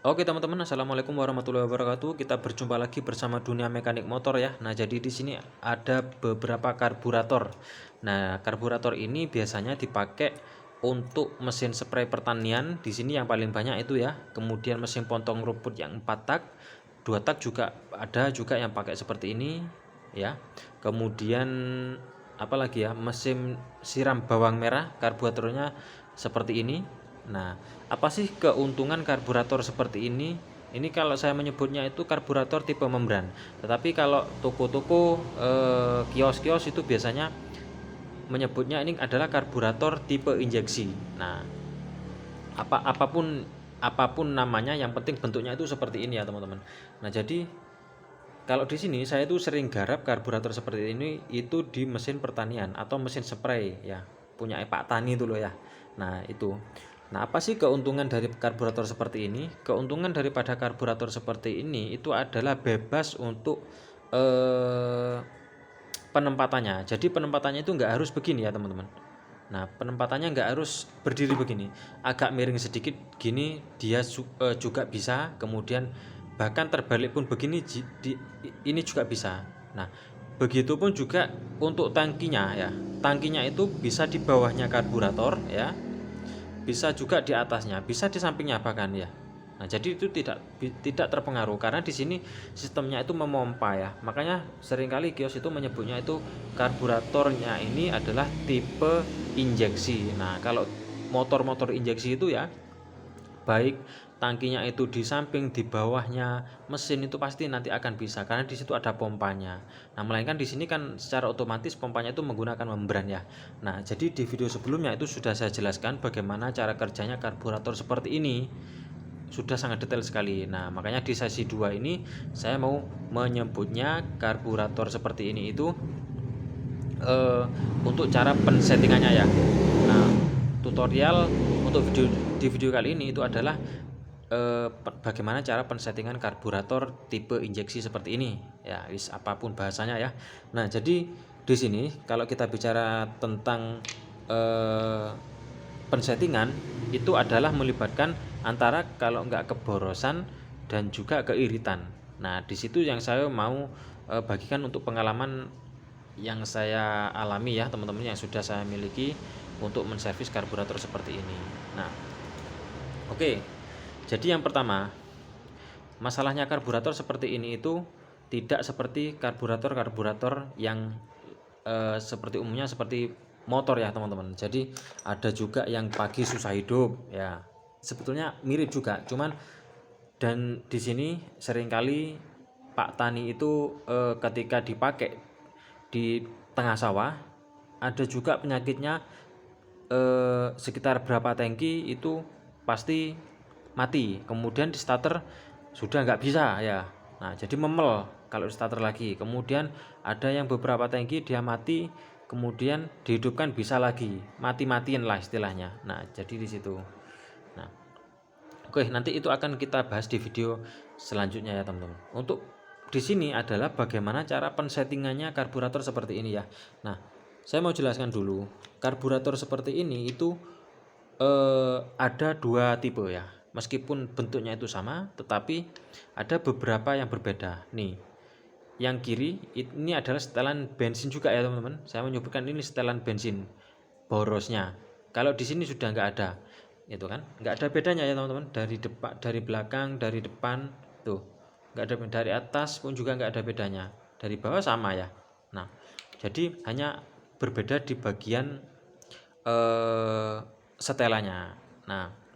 Oke teman-teman, assalamualaikum warahmatullahi wabarakatuh. Kita berjumpa lagi bersama dunia mekanik motor ya. Nah, jadi di sini ada beberapa karburator. Nah, karburator ini biasanya dipakai untuk mesin spray pertanian. Di sini yang paling banyak itu ya. Kemudian mesin potong rumput yang 4 tak, 2 tak juga ada juga yang pakai seperti ini ya. Kemudian apalagi ya, mesin siram bawang merah, karburatornya seperti ini. Nah, apa sih keuntungan karburator seperti ini? Ini kalau saya menyebutnya itu karburator tipe membran. Tetapi kalau toko-toko kios-kios itu biasanya menyebutnya ini adalah karburator tipe injeksi. Nah, apapun namanya, yang penting bentuknya itu seperti ini ya, teman-teman. Nah, jadi kalau di sini saya itu sering garap karburator seperti ini itu di mesin pertanian atau mesin spray ya, punya Pak Tani itu loh ya. Nah, itu. Nah, apa sih keuntungan dari karburator seperti ini? Keuntungan daripada karburator seperti ini itu adalah bebas untuk penempatannya. Jadi penempatannya itu nggak harus begini ya, teman-teman. Nah, penempatannya nggak harus berdiri begini, agak miring sedikit gini dia juga bisa. Kemudian bahkan terbalik pun begini ini juga bisa. Nah, begitupun juga untuk tangkinya ya. Tangkinya itu bisa di bawahnya karburator ya, bisa juga di atasnya, bisa di sampingnya bahkan ya. Nah, jadi itu tidak terpengaruh karena di sini sistemnya itu memompa ya. Makanya seringkali kios itu menyebutnya itu karburatornya ini adalah tipe injeksi. Nah, kalau motor-motor injeksi itu ya, baik tangkinya itu di samping, di bawahnya mesin itu pasti nanti akan bisa karena di situ ada pompanya. Nah, melainkan di sini kan secara otomatis pompanya itu menggunakan membran ya. Nah, jadi di video sebelumnya itu sudah saya jelaskan bagaimana cara kerjanya karburator seperti ini. Sudah sangat detail sekali. Nah, makanya di sesi 2 ini saya mau menyebutnya karburator seperti ini itu untuk cara pensettingannya ya. Nah, tutorial untuk di video kali ini itu adalah bagaimana cara pensettingan karburator tipe injeksi seperti ini ya, apapun bahasanya ya. Nah, jadi di sini kalau kita bicara tentang pensettingan itu adalah melibatkan antara kalau nggak keborosan dan juga keiritan. Nah, di situ yang saya mau bagikan untuk pengalaman yang saya alami ya, teman-teman, yang sudah saya miliki untuk menservis karburator seperti ini. Nah, oke. Jadi yang pertama, masalahnya karburator seperti ini itu tidak seperti karburator-karburator yang seperti umumnya seperti motor ya, teman-teman. Jadi ada juga yang pagi susah hidup ya. Sebetulnya mirip juga, cuman dan di sini seringkali Pak Tani itu ketika dipakai di tengah sawah ada juga penyakitnya, sekitar berapa tangki itu pasti mati, kemudian di starter sudah nggak bisa ya. Nah, jadi memel kalau di starter lagi, kemudian ada yang beberapa tangki dia mati, kemudian dihidupkan bisa lagi, mati-matian lah istilahnya. Nah, jadi di situ. Nah, oke, nanti itu akan kita bahas di video selanjutnya ya, teman-teman. Untuk di sini adalah bagaimana cara pensettingannya karburator seperti ini ya. Nah, saya mau jelaskan dulu. Karburator seperti ini itu ada dua tipe ya. Meskipun bentuknya itu sama, tetapi ada beberapa yang berbeda. Nih, yang kiri ini adalah setelan bensin juga ya, teman-teman. Saya menyebutkan ini setelan bensin borosnya. Kalau di sini sudah nggak ada, itu kan nggak ada bedanya ya, teman-teman. Dari depan, dari belakang, dari depan tuh nggak ada, dari atas pun juga nggak ada bedanya, dari bawah sama ya. Nah, jadi hanya berbeda di bagian setelannya. Nah,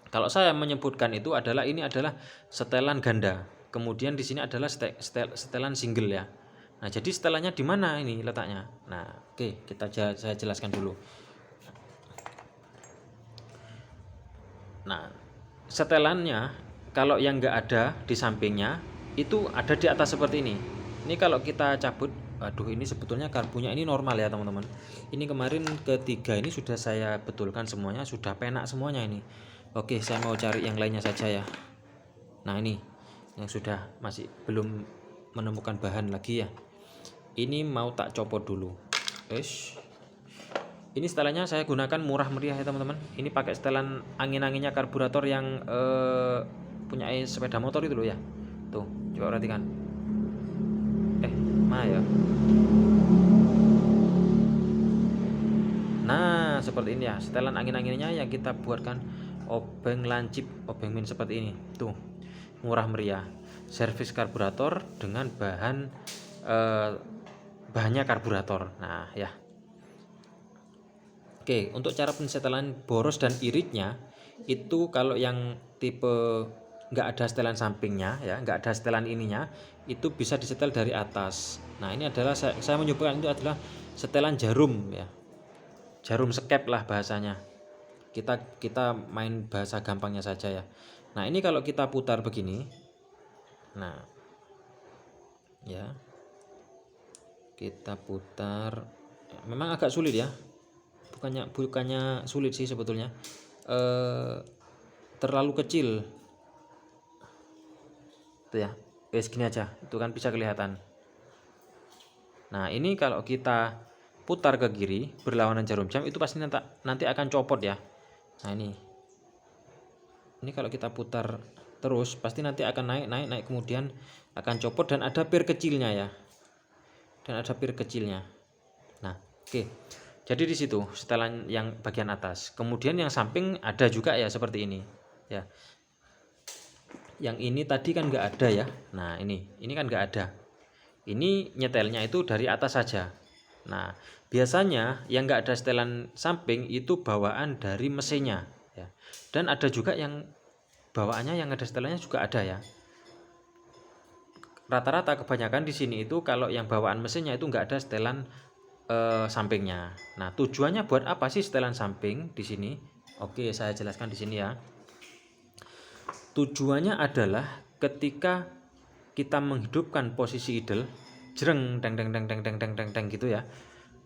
kalau saya menyebutkan itu adalah ini adalah setelan ganda. Kemudian di sini adalah setelan single ya. Nah, jadi setelannya di mana ini letaknya? Nah, oke, saya jelaskan dulu. Nah, setelannya kalau yang nggak ada di sampingnya itu ada di atas seperti ini. Ini kalau kita cabut, aduh, ini sebetulnya karbunya ini normal ya, teman-teman. Ini kemarin ketiga ini sudah saya betulkan semuanya, sudah penak semuanya ini. Oke, saya mau cari yang lainnya saja ya. Nah, ini yang sudah masih belum menemukan bahan lagi ya. Ini mau tak copot dulu. Ini setelannya saya gunakan murah meriah ya, teman-teman. Ini pakai setelan angin-anginnya karburator yang punya sepeda motor itu loh ya. Tuh, coba perhatikan. Mana ya? Nah, seperti ini ya. Setelan angin-anginnya yang kita buatkan obeng lancip, obeng min seperti ini. Tuh, murah meriah. Servis karburator dengan bahannya karburator. Nah, ya. Oke, untuk cara pensetelan boros dan iritnya itu kalau yang tipe nggak ada setelan sampingnya ya, nggak ada setelan ininya, itu bisa disetel dari atas. Nah, ini adalah saya menyebutkan itu adalah setelan jarum ya, jarum sekep lah bahasanya. Kita main bahasa gampangnya saja ya. Nah, ini kalau kita putar begini, nah ya kita putar, memang agak sulit ya, bukannya sulit sih sebetulnya, terlalu kecil itu ya. Segini aja itu kan bisa kelihatan. Nah, ini kalau kita putar ke kiri berlawanan jarum jam itu pasti nanti akan copot ya. Nah, ini kalau kita putar terus pasti nanti akan naik kemudian akan copot dan ada pir kecilnya ya. Nah, oke. Jadi di situ setelan yang bagian atas. Kemudian yang samping ada juga ya seperti ini ya. Yang ini tadi kan nggak ada ya. Nah, ini kan nggak ada. Ini nyetelnya itu dari atas saja. Nah, biasanya yang nggak ada setelan samping itu bawaan dari mesinnya ya. Dan ada juga yang bawaannya yang ada setelannya juga ada ya. Rata-rata kebanyakan di sini itu kalau yang bawaan mesinnya itu nggak ada setelan sampingnya. Nah, tujuannya buat apa sih setelan samping di sini? Oke, saya jelaskan di sini ya. Tujuannya adalah ketika kita menghidupkan posisi idle, jreng deng deng deng deng deng deng deng deng gitu ya.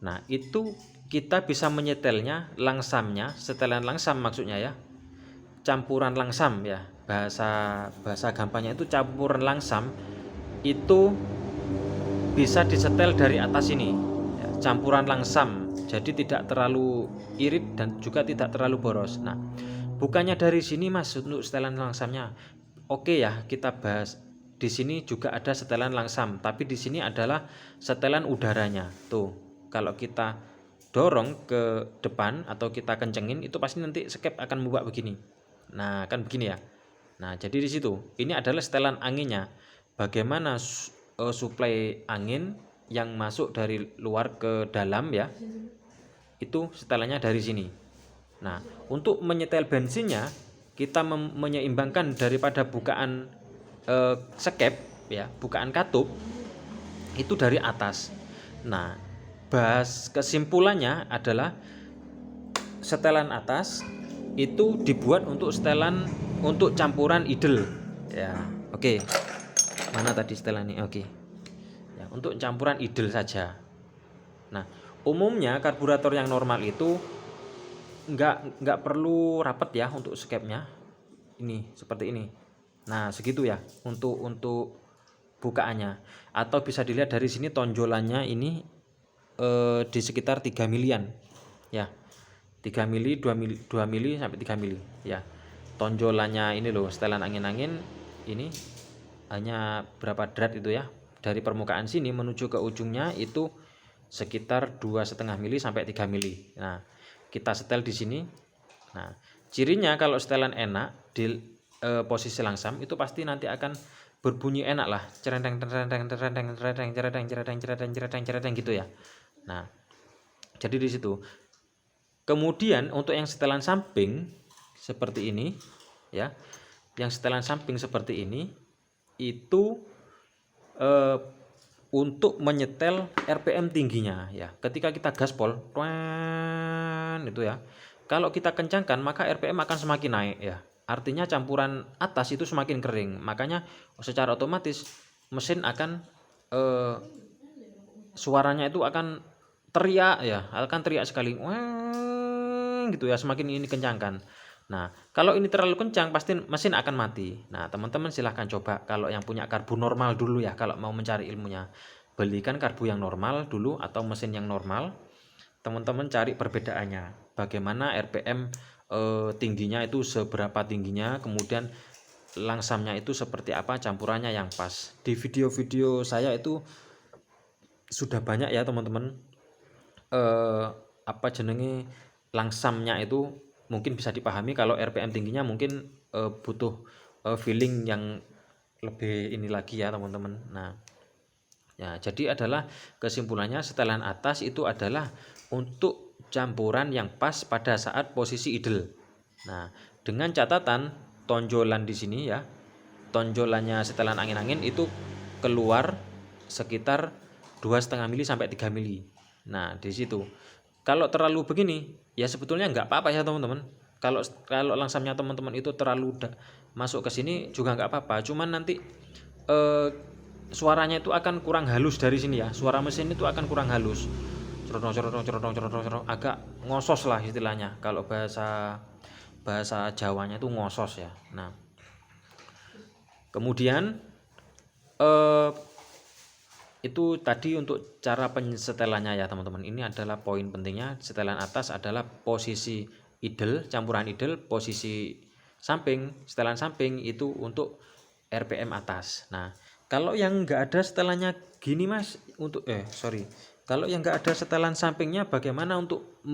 Nah, itu kita bisa menyetelnya langsamnya, setelan langsam maksudnya ya. Campuran langsam ya. Bahasa gampangnya itu campuran langsam itu bisa disetel dari atas ini. Ya, campuran langsam. Jadi tidak terlalu irit dan juga tidak terlalu boros. Nah, bukannya dari sini Mas untuk setelan langsamnya. Oke ya, kita bahas. Di sini juga ada setelan langsam, tapi di sini adalah setelan udaranya. Tuh, kalau kita dorong ke depan atau kita kencengin itu pasti nanti skep akan membuat begini. Nah, kan begini ya. Nah, jadi di situ ini adalah setelan anginnya. Bagaimana suplai angin yang masuk dari luar ke dalam ya. Itu setelannya dari sini. Nah, untuk menyetel bensinnya kita menyeimbangkan daripada bukaan skep ya, bukaan katup itu dari atas. Nah, kesimpulannya adalah setelan atas itu dibuat untuk setelan untuk campuran idle ya. Oke. Mana tadi setelan ini? Oke. Ya, untuk campuran idle saja. Nah, umumnya karburator yang normal itu nggak perlu rapet ya untuk skepnya. Ini seperti ini. Nah, segitu ya untuk bukaannya. Atau bisa dilihat dari sini tonjolannya ini di sekitar 3 milian. Ya. 3 mili, 2 mili sampai 3 mili ya. Tonjolannya ini loh, setelan angin-angin ini hanya berapa drat itu ya. Dari permukaan sini menuju ke ujungnya itu sekitar 2,5 mili sampai 3 mili. Nah, kita setel di sini. Nah, cirinya kalau setelan enak di posisi langsam itu pasti nanti akan berbunyi enak lah, cerendeng cerendeng cerendeng cerendeng cerendeng cerendeng cerendeng cerendeng cerendeng gitu ya. Nah, jadi di situ. Kemudian untuk yang setelan samping seperti ini ya. Yang setelan samping seperti ini itu untuk menyetel RPM tingginya ya. Ketika kita gaspol itu ya. Kalau kita kencangkan maka RPM akan semakin naik ya. Artinya campuran atas itu semakin kering. Makanya secara otomatis mesin akan suaranya itu akan teriak ya, akan teriak sekali. Gitu ya, semakin ini kencangkan. Nah, kalau ini terlalu kencang pasti mesin akan mati. Nah, teman-teman silahkan coba kalau yang punya karbu normal dulu ya kalau mau mencari ilmunya. Belikan karbu yang normal dulu atau mesin yang normal. Teman-teman cari perbedaannya. Bagaimana RPM tingginya itu seberapa tingginya, kemudian langsamnya itu seperti apa, campurannya yang pas. Di video-video saya itu sudah banyak ya teman-teman, apa jenenge, langsamnya itu mungkin bisa dipahami. Kalau RPM tingginya mungkin butuh feeling yang lebih ini lagi ya teman-teman. Nah ya, jadi adalah kesimpulannya, setelan atas itu adalah untuk campuran yang pas pada saat posisi idle. Nah, dengan catatan tonjolan di sini ya, tonjolannya setelan angin-angin itu keluar sekitar 2,5 mili sampai 3 mili. Nah, di situ. Kalau terlalu begini, ya sebetulnya nggak apa-apa ya teman-teman. Kalau kalau langsamnya teman-teman itu terlalu masuk ke sini juga nggak apa-apa. Cuman nanti eh, suaranya itu akan kurang halus dari sini ya. Suara mesin itu akan kurang halus. Cerodong cerodong cerodong cerodong cerodong, agak ngosos lah istilahnya. Kalau bahasa bahasa Jawanya itu ngosos ya. Nah, kemudian itu tadi untuk cara penyetelannya ya teman-teman. Ini adalah poin pentingnya. Setelan atas adalah posisi idle, campuran idle, posisi samping, setelan samping itu untuk RPM atas. Nah, kalau yang enggak ada setelannya gini Mas, untuk kalau yang enggak ada setelan sampingnya bagaimana untuk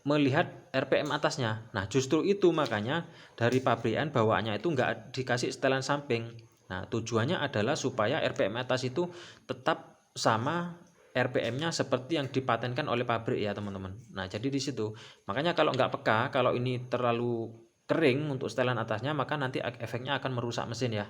melihat RPM atasnya? Nah, justru itu makanya dari pabrikan bawaannya itu enggak dikasih setelan samping. Nah, tujuannya adalah supaya RPM atas itu tetap sama RPM-nya seperti yang dipatenkan oleh pabrik ya teman-teman. Nah, jadi di situ. Makanya kalau nggak peka, kalau ini terlalu kering untuk setelan atasnya, maka nanti efeknya akan merusak mesin ya.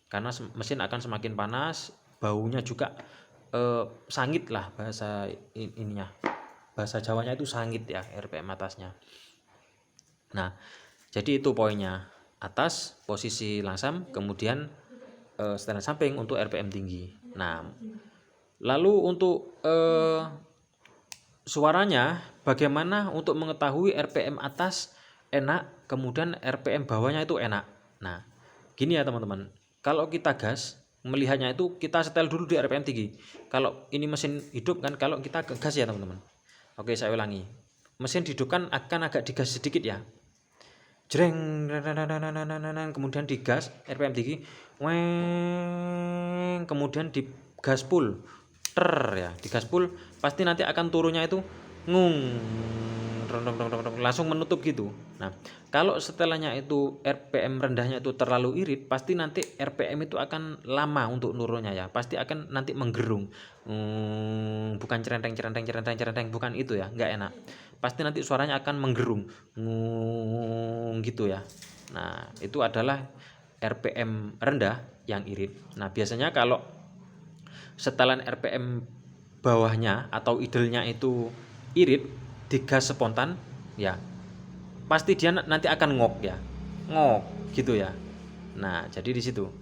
Karena mesin akan semakin panas, baunya juga sangit lah bahasa ininya. Bahasa Jawanya itu sangit ya RPM atasnya. Nah, jadi itu poinnya. Atas posisi langsam, kemudian setelan samping untuk RPM tinggi. Nah, lalu untuk suaranya bagaimana untuk mengetahui RPM atas enak, kemudian RPM bawahnya itu enak. Nah, gini ya teman-teman. Kalau kita gas, melihatnya itu kita setel dulu di RPM tinggi. Kalau ini mesin hidup kan, kalau kita gas ya teman-teman. Oke, saya ulangi. Mesin dihidupkan akan agak digas sedikit ya. Jreng, kemudian digas RPM tinggi, weng, kemudian digas full, ya, digas full, pasti nanti akan turunnya itu ngung, langsung menutup gitu. Nah, kalau setelahnya itu RPM rendahnya itu terlalu irit, pasti nanti RPM itu akan lama untuk nurunnya ya, pasti akan nanti menggerung, bukan cerenteng cerenteng cerenteng cerenteng, bukan itu ya, nggak enak. Pasti nanti suaranya akan menggerung, gitu ya. Nah, itu adalah RPM rendah yang irit. Nah, biasanya kalau setelan RPM bawahnya atau idle-nya itu irit, digas spontan ya, pasti dia nanti akan ngok ya, ngok gitu ya. Nah, jadi di situ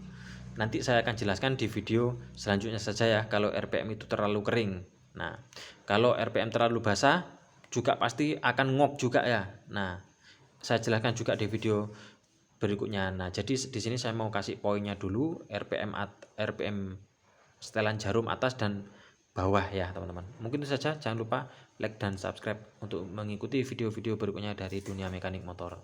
nanti saya akan jelaskan di video selanjutnya saja ya, kalau RPM itu terlalu kering. Nah, kalau RPM terlalu basah juga pasti akan ngok juga ya. Nah, saya jelaskan juga di video berikutnya. Nah, jadi di sini saya mau kasih poinnya dulu, RPM setelan jarum atas dan bawah ya teman-teman. Mungkin itu saja, jangan lupa like dan subscribe untuk mengikuti video-video berikutnya dari dunia mekanik motor.